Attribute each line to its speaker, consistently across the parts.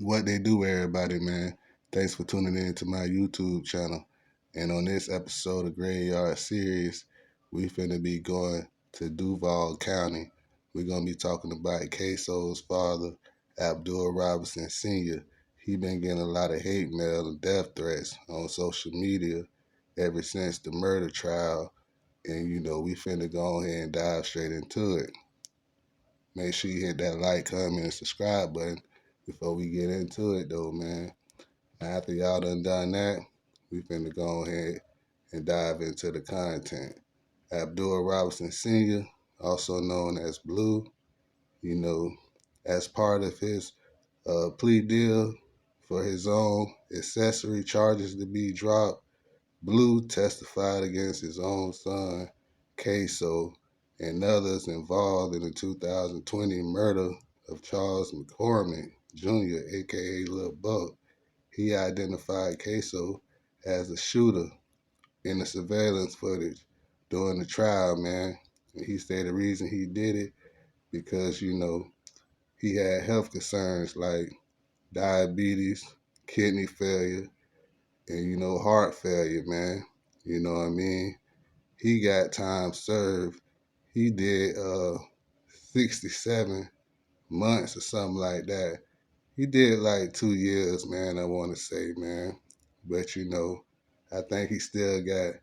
Speaker 1: What they do, everybody, man. Thanks for tuning in to my YouTube channel. And on this episode of Graveyard Series, we finna be going to Duval County. We're gonna be talking about K-Soo's father, Abdul Robinson Sr. He been getting a lot of hate mail and death threats on social media ever since the murder trial. And we finna go ahead and dive straight into it. Make sure you hit that like, comment, and subscribe button before we get into it, though, man. After y'all done that, we finna go ahead and dive into the content. Abdul Robinson Sr., also known as Blue, you know, as part of his plea deal for his own accessory charges to be dropped, Blue testified against his own son, K-Soo, and others involved in the 2020 murder of Charles McCormick Jr., aka Lil Buck. He identified K-Soo as the shooter in the surveillance footage during the trial, man. And he said the reason he did it because, he had health concerns like diabetes, kidney failure, and, heart failure, man. You know what I mean? He got time served. He did 67 months or something like that. He did like 2 years, man, I want to say, man. But, I think he still got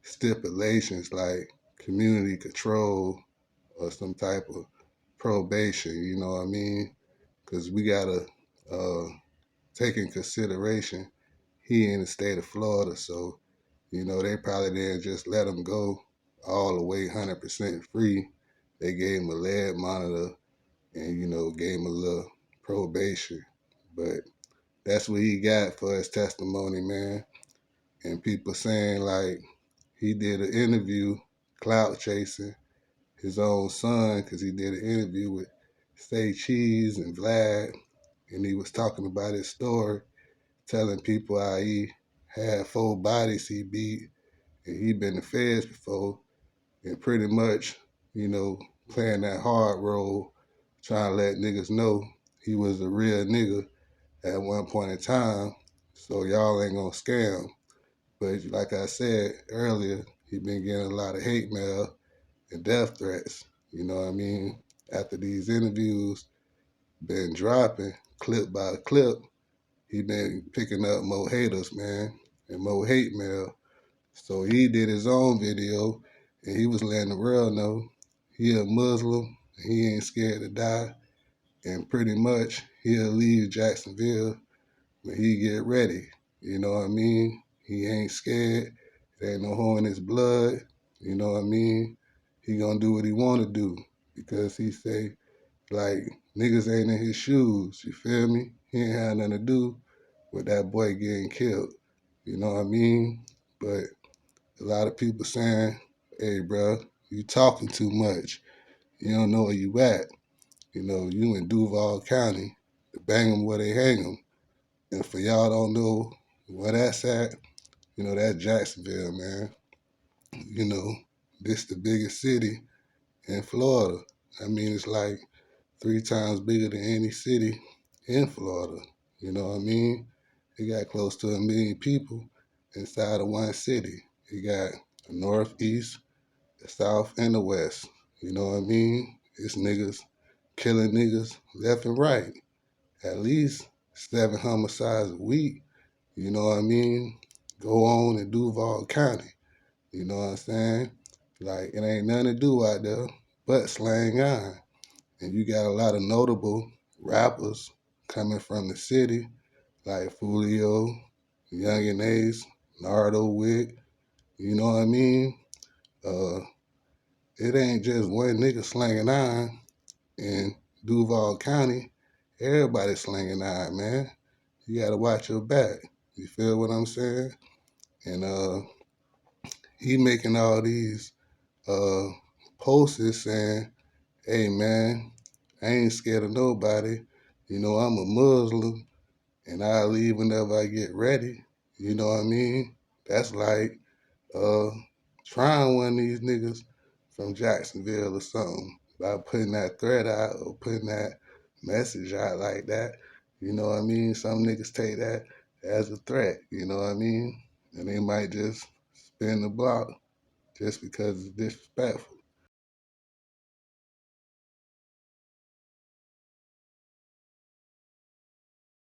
Speaker 1: stipulations like community control or some type of probation, you know what I mean? Because we got to take in consideration he in the state of Florida, so, they probably didn't just let him go all the way 100% free. They gave him a lead monitor and, gave him a little probation. But that's what he got for his testimony, man. And people saying like he did an interview, clout chasing his own son, because he did an interview with Say Cheese and Vlad, and he was talking about his story, telling people how he had 4 bodies he beat, and he been to feds before, and pretty much, playing that hard role, trying to let niggas know he was a real nigga at one point in time, so y'all ain't gonna scam. But like I said earlier, he been getting a lot of hate mail and death threats. You know what I mean? After these interviews been dropping clip by clip, he been picking up more haters, man, and more hate mail. So he did his own video, and he was letting the world know he a Muslim, and he ain't scared to die, and pretty much he'll leave Jacksonville when he get ready. You know what I mean? He ain't scared. There ain't no hole in his blood. You know what I mean? He gonna do what he wanna do because he say like niggas ain't in his shoes. You feel me? He ain't had nothing to do with that boy getting killed. You know what I mean? But a lot of people saying, "Hey, bro, you talking too much. You don't know where you at. You in Duval County. Bang 'em where they hang 'em." And for y'all don't know where that's at, that's Jacksonville, man. You know, this the biggest city in Florida. I mean, it's like 3 times bigger than any city in Florida. You know what I mean? It got close to 1 million people inside of one city. You got the northeast, the south, and the west. You know what I mean? It's niggas killing niggas left and right. At least 7 homicides a week. You know what I mean? Go on in Duval County. You know what I'm saying? Like, it ain't nothing to do out there but slang iron. And you got a lot of notable rappers coming from the city, like Fulio, Young and Ace, Nardo Wick. You know what I mean? Uh, it ain't just one nigga slanging iron in Duval County. Everybody slanging iron, man. You gotta watch your back. You feel what I'm saying? And he making all these uh posts saying, "Hey man, I ain't scared of nobody. I'm a Muslim and I leave whenever I get ready." You know what I mean? That's like uh trying one of these niggas from Jacksonville or something by putting that threat out or putting that message out like that. You know what I mean? Some niggas take that as a threat, you know what I mean? And they might just spin the block just because it's disrespectful.